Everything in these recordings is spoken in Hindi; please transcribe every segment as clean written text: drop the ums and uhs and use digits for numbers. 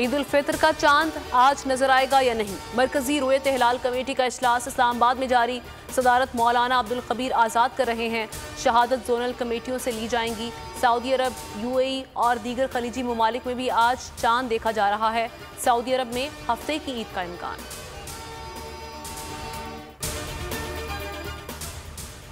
ईद उल फितर का चांद आज नजर आएगा या नहीं। मरकजी रोयत हिलाल कमेटी का इजलास इस्लामाबाद में जारी। सदारत मौलाना अब्दुल खबीर आज़ाद कर रहे हैं। शहादत जोनल कमेटियों से ली जाएंगी। सऊदी अरब, यूएई और दीगर खलीजी ममालिक में भी आज चांद देखा जा रहा है। सऊदी अरब में हफ्ते की ईद का इम्कान।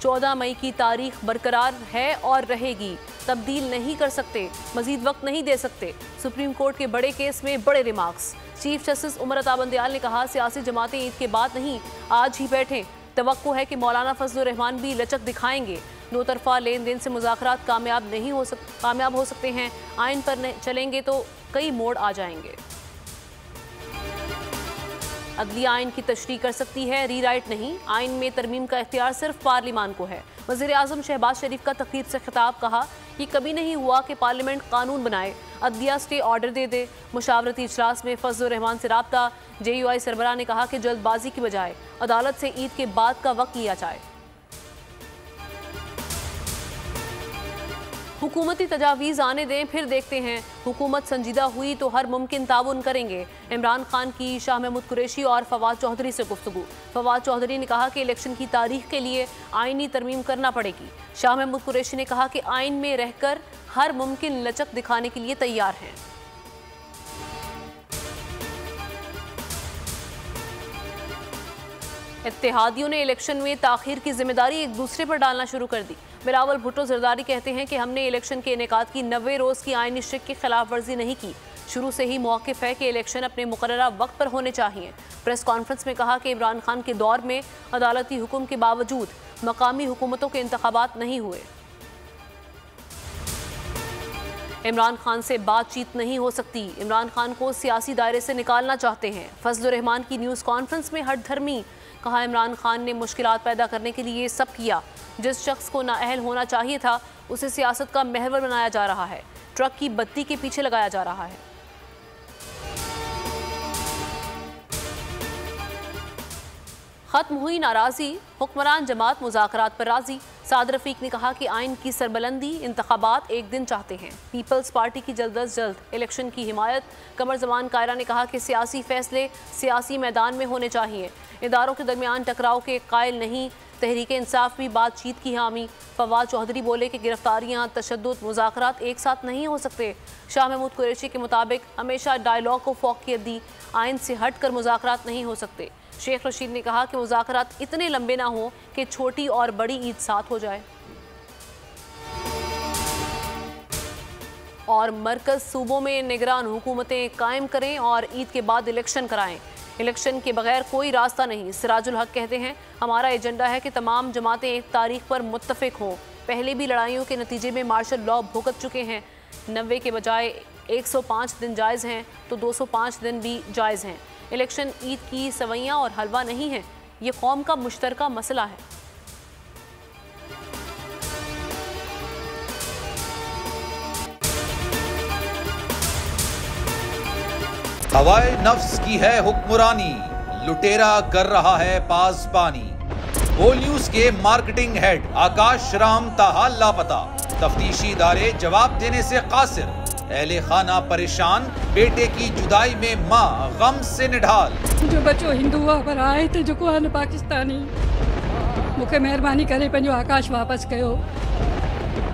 14 मई की तारीख बरकरार है और रहेगी, तब्दील नहीं कर सकते, मजीद वक्त नहीं दे सकते। सुप्रीम कोर्ट के बड़े केस में बड़े remarks. Chief justice Umar Ata Bandial ने कहा, सियासी जमातें ईद के बाद नहीं, आज ही बैठें। तवक्को है कि मौलाना फजलुर रहमान भी लचक दिखाएंगे। दो तरफा लेन देन से मुज़ाकरात कामयाब हो सकते हैं। आइन पर चलेंगे तो कई मोड़ आ जाएंगे। अदलिया आइन की तशरीह कर सकती है, रीराइट नहीं। आइन में तरमीम का इख्तियार सिर्फ पार्लिमान को है। वज़ीर आज़म शहबाज शरीफ का तकरीब से खिताब, कहा कि कभी नहीं हुआ कि पार्लियामेंट कानून बनाए, अदलिया स्टे ऑर्डर दे दे। मुशावरती इजलास में फजलुर रहमान से राब्ता। JUI सरबराह ने कहा कि जल्दबाजी की बजाय अदालत से ईद के बाद का वक्त लिया जाए। हुकूमती तजावीज़ आने दें, फिर देखते हैं। हुकूमत संजीदा हुई तो हर मुमकिन ताउन करेंगे। इमरान खान की शाह महमूद कुरैशी और फवाद चौधरी से गुफ्तगू। फवाद चौधरी ने कहा कि इलेक्शन की तारीख के लिए आइनी तरमीम करना पड़ेगी। शाह महमूद कुरैशी ने कहा कि आइन में रहकर हर मुमकिन लचक दिखाने के लिए तैयार हैं। इत्तेहादियों ने इलेक्शन में ताखीर की जिम्मेदारी एक दूसरे पर डालना शुरू कर दी। बिलावल भुट्टो जरदारी कहते हैं कि हमने इलेक्शन के इनेकाद की 90 रोज़ की आइनी शिक की खिलाफ वर्जी नहीं की। शुरू से ही मौक़िफ़ है कि इलेक्शन अपने मुकर्ररा वक्त पर होने चाहिए। प्रेस कॉन्फ्रेंस में कहा कि इमरान खान के दौर में अदालती हुक्म के बावजूद मकामी हुकूमतों के इंतखाबात नहीं हुए। इमरान खान से बातचीत नहीं हो सकती। इमरान खान को सियासी दायरे से निकालना चाहते हैं। फजलुर रहमान की न्यूज़ कॉन्फ्रेंस में हठधर्मी, कहा इमरान खान ने मुश्किलात पैदा करने के लिए सब किया। जिस शख्स को नाअहल होना चाहिए था उसे सियासत का महवर बनाया जा रहा है, ट्रक की बत्ती के पीछे लगाया जा रहा है। खत्म हुई नाराजी, हुक्मरान जमात मुज़ाकरात पर राजी। साद रफीक ने कहा कि आइन की सरबलंदी, इंतखाबात एक दिन चाहते हैं। पीपल्स पार्टी की जल्द अज जल्द इलेक्शन की हिमायत। कमर जमान कायरा ने कहा कि सियासी फैसले सियासी मैदान में होने चाहिए, इदारों के दरमियान टकराव के कायल नहीं। तहरीक इंसाफ भी बातचीत की हामी। फवाद चौधरी बोले कि गिरफ्तारियां, तशद्दुद, मुज़ाकरात एक साथ नहीं हो सकते। शाह महमूद कुरैशी के मुताबिक हमेशा डायलॉग को फौकियत दी, आइन से हट कर मुज़ाकरात नहीं हो सकते। शेख रशीद ने कहा कि मुज़ाकरात इतने लंबे ना हो कि छोटी और बड़ी ईद साथ हो जाए। और मरकज सूबों में निगरान हुकूमतें कायम करें और ईद के बाद इलेक्शन कराएं। इलेक्शन के बगैर कोई रास्ता नहीं। सिराजुल हक कहते हैं, हमारा एजेंडा है कि तमाम जमातें एक तारीख पर मुत्तफिक हों। पहले भी लड़ाइयों के नतीजे में मार्शल लॉ भुगत चुके हैं। 90 के बजाय 105 दिन जायज़ हैं तो 205 दिन भी जायज़ हैं। इलेक्शन ईद की सवैयाँ और हलवा नहीं है, ये कौम का मुश्तरका मसला है। हवाए नफ्स की है हुक्मरानी, लुटेरा कर रहा है पासबानी। बोल न्यूज के मार्केटिंग हेड आकाश राम ताहाल लापता। तफ्तीशी इदारे जवाब देने से कासिर। अहले खाना परेशान, बेटे की जुदाई में माँ गम से निढाल। जो बच्चो हिंदू हुआ पर आए थे जो को पाकिस्तानी, मुझे मेहरबानी करे पंजो आकाश वापस कयो।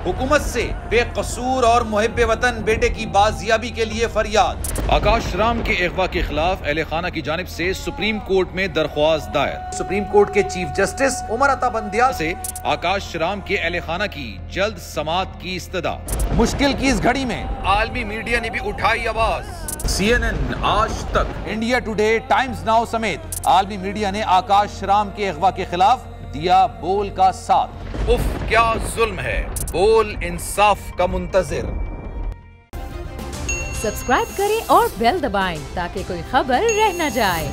हुकूमत से बेकसूर और मुहिब्बे वतन बेटे की बाजियाबी के लिए फरियाद। आकाश राम के अगवा के खिलाफ अहले खाना की जानिब से सुप्रीम कोर्ट में दरख्वास्त दायर। सुप्रीम कोर्ट के चीफ जस्टिस उमर अता बंदियाल से आकाश राम के अहले खाना की जल्द समाअत की इस्तदा। मुश्किल की इस घड़ी में आलमी मीडिया ने भी उठाई आवाज। CNN, आज तक, इंडिया टुडे, टाइम्स नाउ समेत आलमी मीडिया ने आकाश राम के अगवा के खिलाफ दिया बोल का साथ। उफ क्या जुल्म है, बोल इंसाफ का मुंतजिर। सब्सक्राइब करें और बेल दबाएं ताकि कोई खबर रह न जाए।